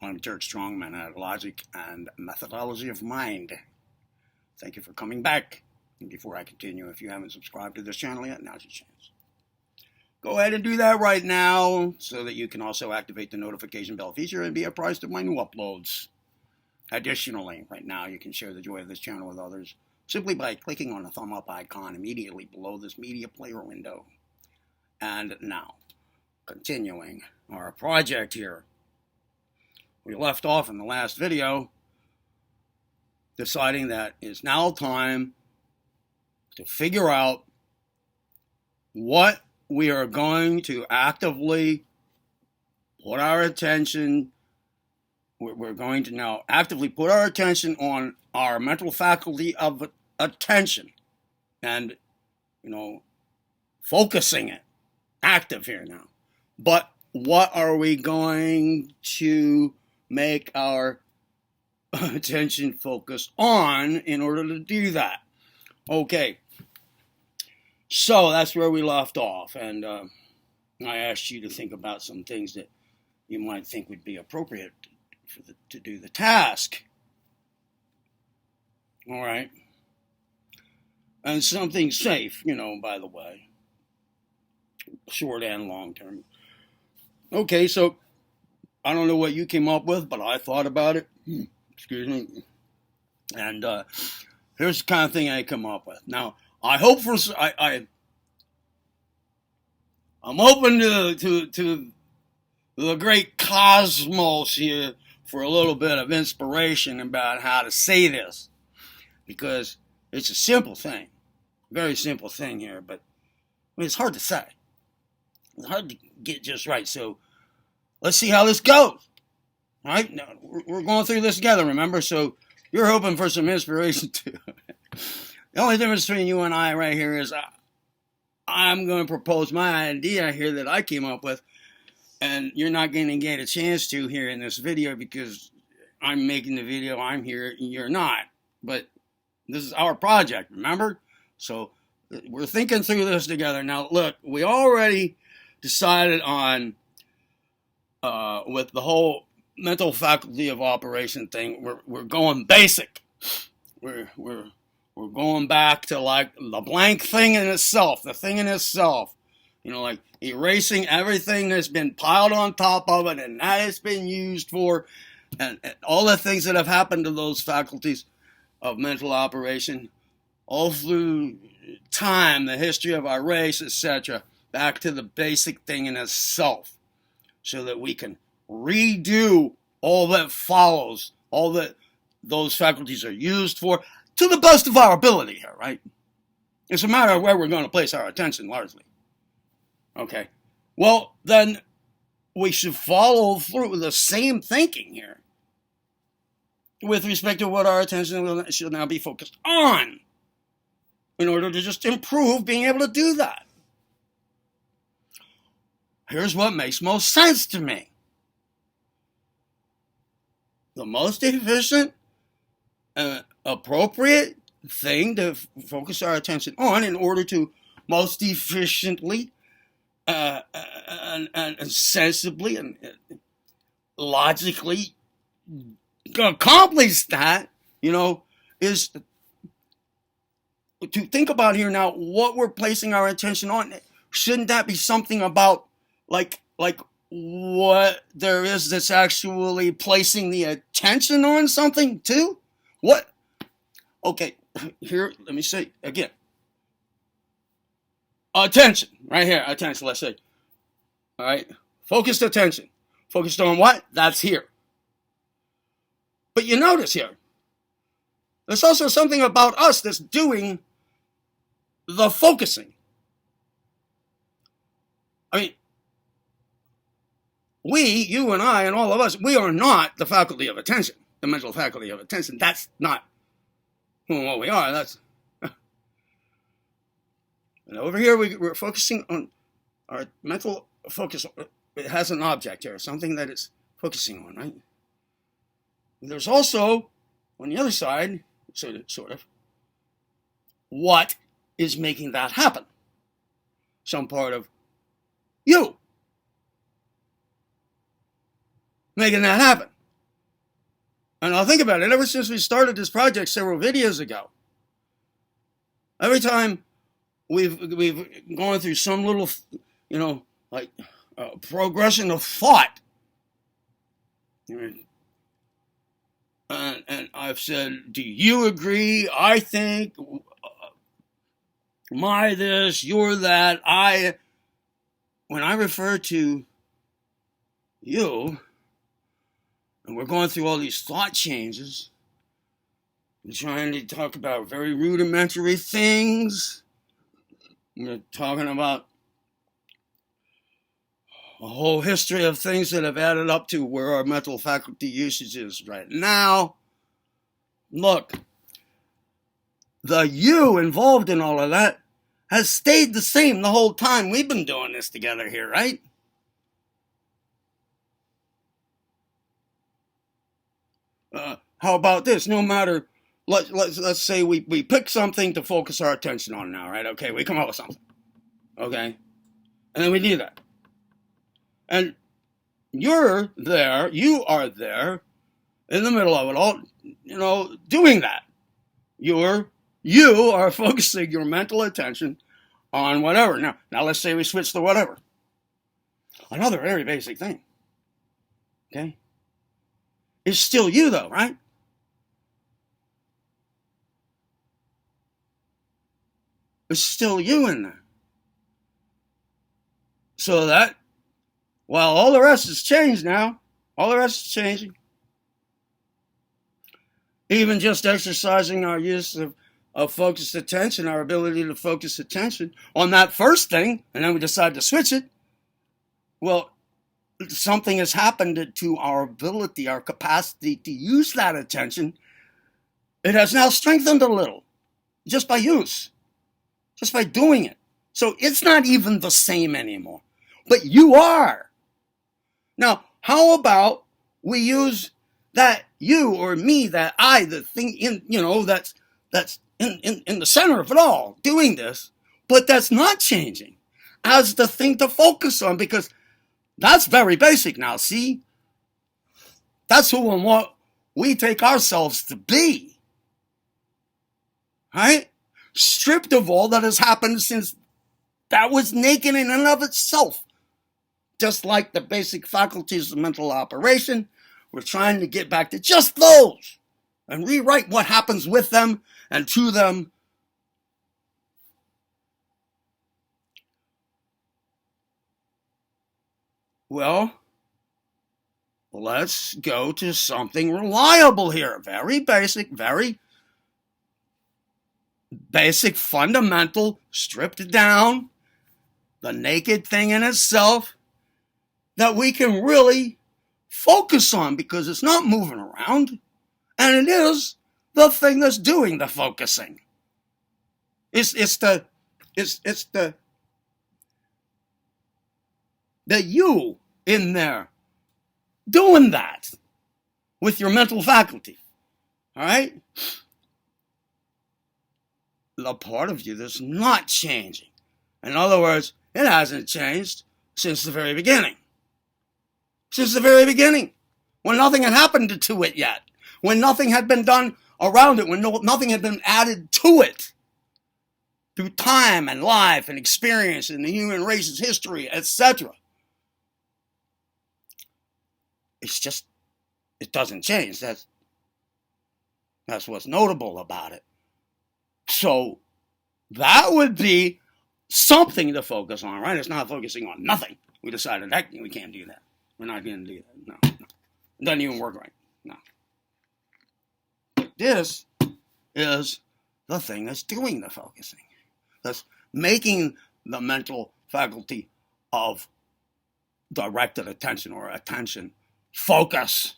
I'm Dirk Strongman at Logic and Methodology of Mind. Thank you for coming back. And before I continue, if you haven't subscribed to this channel yet, now's your chance. Go ahead and do that right now so that you can also activate the notification bell feature and be apprised of my new uploads. Additionally, right now you can share the joy of this channel with others simply by clicking on the thumb up icon immediately below this media player window. And now, continuing our project here. We left off in the last video deciding that it's now time to figure out what we are going to actively put our attention. We're going to now actively put our attention on our mental faculty of attention and, focusing it. Active here now. But what are we going to make our attention focus on in order to do that? Okay, so that's where we left off, and I asked you to think about some things that you might think would be appropriate to do the task. All right, and something safe, by the way, short and long term. Okay, so I don't know what you came up with, but I thought about it. Excuse me. And here's the kind of thing I come up with. Now, I hope for I'm open to the great cosmos here for a little bit of inspiration about how to say this, because it's a simple thing, very simple thing here, but it's hard to say. It's hard to get just right. So let's see how this goes. All right, now, we're going through this together, remember? So you're hoping for some inspiration too. The only difference between you and I right here is I'm going to propose my idea here that I came up with, and you're not going to get a chance to here in this video because I'm making the video, I'm here, and you're not. But this is our project, remember? So we're thinking through this together. Now, look, we already decided on with the whole mental faculty of operation thing, we're going basic. We're going back to like the blank thing in itself, the thing in itself. Like erasing everything that's been piled on top of it and that it's been used for, and all the things that have happened to those faculties of mental operation all through time, the history of our race, etc., back to the basic thing in itself, so that we can redo all that follows, all that those faculties are used for, to the best of our ability here, right? It's a matter of where we're going to place our attention, largely. Okay. Well, then we should follow through with the same thinking here with respect to what our attention should now be focused on in order to just improve being able to do that. Here's what makes most sense to me. The most efficient and appropriate thing to focus our attention on in order to most efficiently and sensibly and logically accomplish that, is to think about here now what we're placing our attention on. Shouldn't that be something about like what there is that's actually placing the attention on something too? What? Okay, here, let me say again. Attention, right here, attention, let's say. All right, focused attention. Focused on what? That's here. But you notice here, there's also something about us that's doing the focusing. I mean, we, you and I and all of us, we are not the faculty of attention, the mental faculty of attention. That's not what we are. That's and over here we're focusing on our mental focus. It has an object here, something that it's focusing on, right? There's also, on the other side, sort of, what is making that happen? Some part of you making that happen. And I'll think about it, ever since we started this project several videos ago, every time we've gone through some little, like progression of thought, and I've said, do you agree? I think, my this, you're that, when I refer to you, and we're going through all these thought changes, we're trying to talk about very rudimentary things, we're talking about a whole history of things that have added up to where our mental faculty usage is right now. Look, the you involved in all of that has stayed the same the whole time we've been doing this together here, right? How about this? No matter, let's say we pick something to focus our attention on now, right? Okay, we come up with something, okay? And then we do that. And you are there in the middle of it all, doing that. You are focusing your mental attention on whatever. Now let's say we switch to whatever. Another very basic thing, okay? It's still you though, right? It's still you in there. So that, while all the rest has changed now, all the rest is changing. Even just exercising our use of focused attention, our ability to focus attention on that first thing, and then we decide to switch it, well, something has happened to our ability, our capacity to use that attention. It has now strengthened a little, just by use, just by doing it. So it's not even the same anymore, but you are. Now, how about we use that you or me, that I, the thing that's in the center of it all, doing this, but that's not changing, as the thing to focus on, because that's very basic now, see? That's who and what we take ourselves to be. Right? Stripped of all that has happened since that was naked in and of itself. Just like the basic faculties of mental operation, we're trying to get back to just those and rewrite what happens with them and to them. Well, let's go to something reliable here. Very basic, fundamental, stripped down, the naked thing in itself that we can really focus on, because it's not moving around, and it is the thing that's doing the focusing. It's the you in there doing that with your mental faculty. All right? The part of you that's not changing. In other words, it hasn't changed since the very beginning. Since the very beginning, when nothing had happened to it yet, when nothing had been done around it, when nothing had been added to it through time and life and experience in the human race's history, etc. It's just, it doesn't change. That's what's notable about it. So that would be something to focus on, right? It's not focusing on nothing. We decided that we can't do that. We're not going to do that. No. It doesn't even work right. No. But this is the thing that's doing the focusing. That's making the mental faculty of directed attention or attention focus.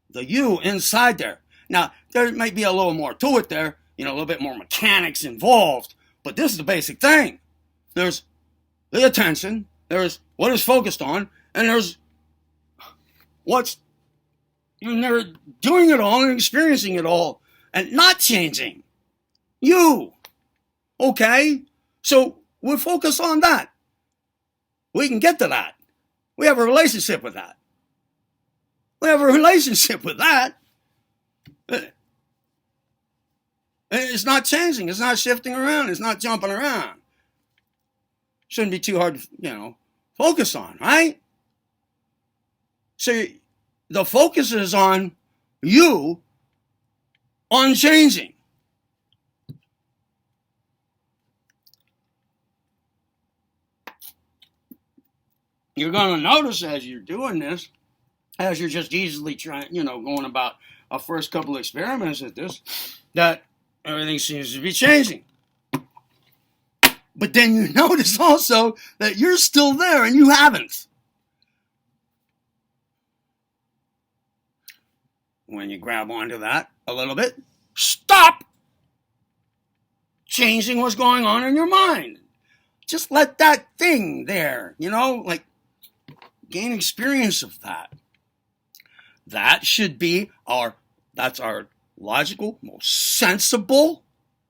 The you inside there. Now, there might be a little more to it there, a little bit more mechanics involved, but this is the basic thing. There's the attention, there's what is focused on, and there's what's, they're doing it all and experiencing it all and not changing. You. Okay? So we'll focus on that. We can get to that. We have a relationship with that. We have a relationship with that. It's not changing. It's not shifting around. It's not jumping around. Shouldn't be too hard to, focus on, right? So the focus is on you unchanging. You're going to notice as you're doing this, as you're just easily trying, going about our first couple of experiments at this, that everything seems to be changing. But then you notice also that you're still there and you haven't. When you grab onto that a little bit, stop changing what's going on in your mind. Just let that thing there, gain experience of that. That should be that's our logical, most sensible,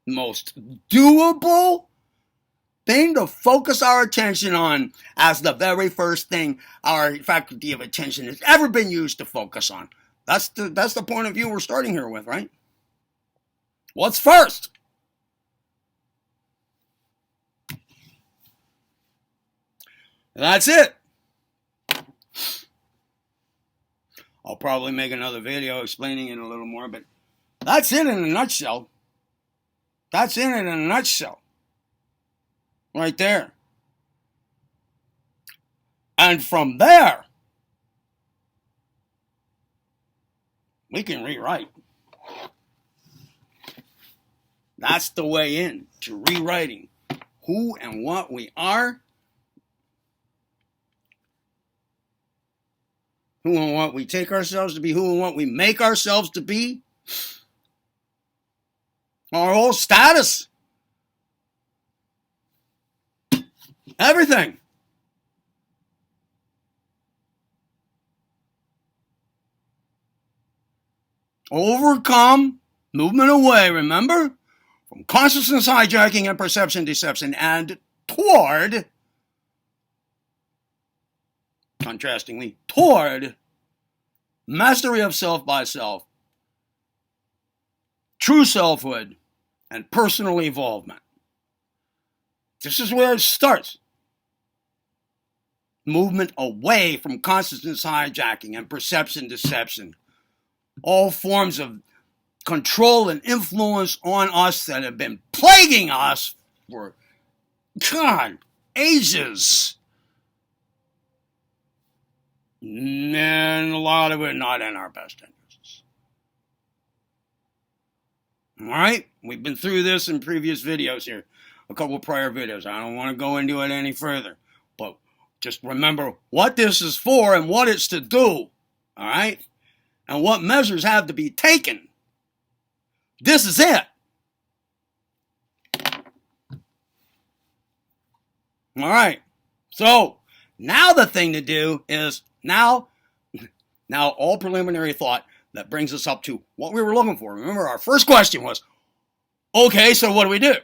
most doable thing to focus our attention on as the very first thing our faculty of attention has ever been used to focus on. That's the point of view we're starting here with, right? What's first? That's it. I'll probably make another video explaining it a little more, but that's it in a nutshell. That's it in a nutshell. Right there. And from there, we can rewrite. That's the way in to rewriting who and what we are, who and what we take ourselves to be, who and what we make ourselves to be, our whole status, everything. Overcome, movement away, remember? From consciousness hijacking and perception deception, and toward, contrastingly, toward mastery of self by self, true selfhood, and personal evolvement. This is where it starts. Movement away from consciousness hijacking and perception deception. All forms of control and influence on us that have been plaguing us for, ages. And a lot of it not in our best interests. All right? We've been through this in previous videos here, a couple of prior videos. I don't want to go into it any further, but just remember what this is for and what it's to do, all right? And what measures have to be taken. This is it. All right. So now the thing to do is now all preliminary thought that brings us up to what we were looking for. Remember, our first question was, okay, so what do we do?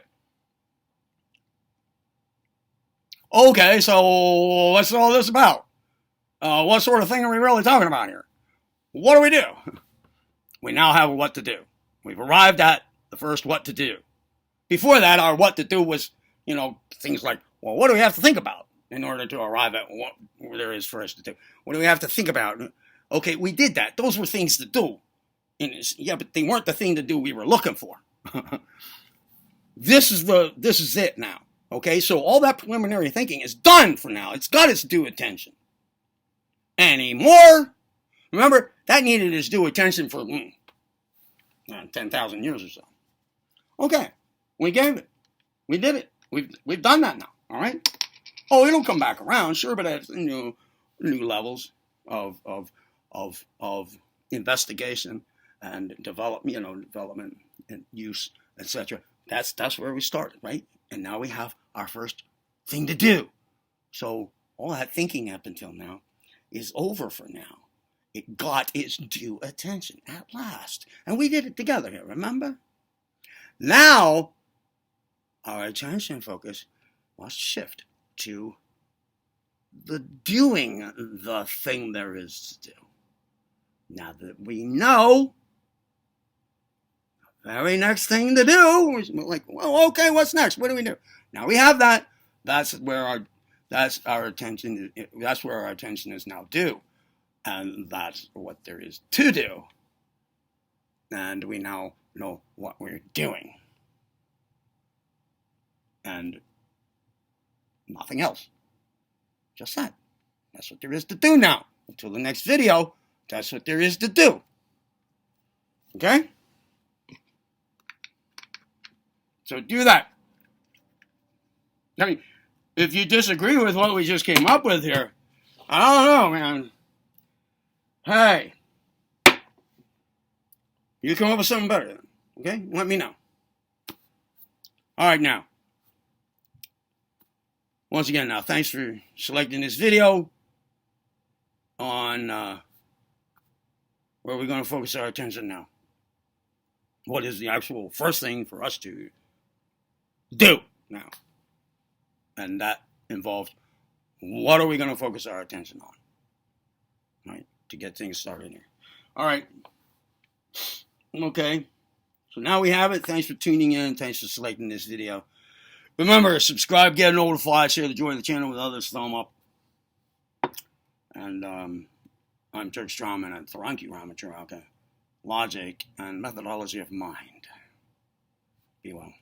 Okay, so what's all this about? What sort of thing are we really talking about here? What do we do? We now have a what to do. We've arrived at the first what to do. Before that, our what to do was, things like, well, what do we have to think about in order to arrive at what there is for us to do? What do we have to think about? Okay, we did that. Those were things to do. Yeah, but they weren't the thing to do we were looking for. This is it now. Okay, so all that preliminary thinking is done for now. It's got its due attention. Anymore? Remember, that needed its due attention for 10,000 years or so. Okay, we gave it. We did it. We've done that now. All right. Oh, it'll come back around, sure, but at new levels of investigation and development and use, etc. That's where we started, right? And now we have our first thing to do. So all that thinking up until now is over for now. It got its due attention at last. And we did it together here, remember? Now, our attention focus must shift to the doing the thing there is to do. Now that we know, the very next thing to do is like, well, okay, what's next? What do we do? Now we have that. That's where our attention. That's where our attention is now due, and that's what there is to do. And we now know what we're doing, and nothing else. Just that. That's what there is to do now. Until the next video, that's what there is to do. Okay? So do that. I mean, if you disagree with what we just came up with here, I don't know, man. Hey, you come up with something better, okay? Let me know. All right, now. Once again, now, thanks for selecting this video on where we're going to focus our attention now. What is the actual first thing for us to do now? And that involves what are we going to focus our attention on, right, to get things started here. All right. Okay. So now we have it. Thanks for tuning in. Thanks for selecting this video. Remember, subscribe, get notified, share the joy of the channel with others, thumb up. And I'm Turk Strawman at Tharanki Ramacharaka, Logic and Methodology of Mind. Be well.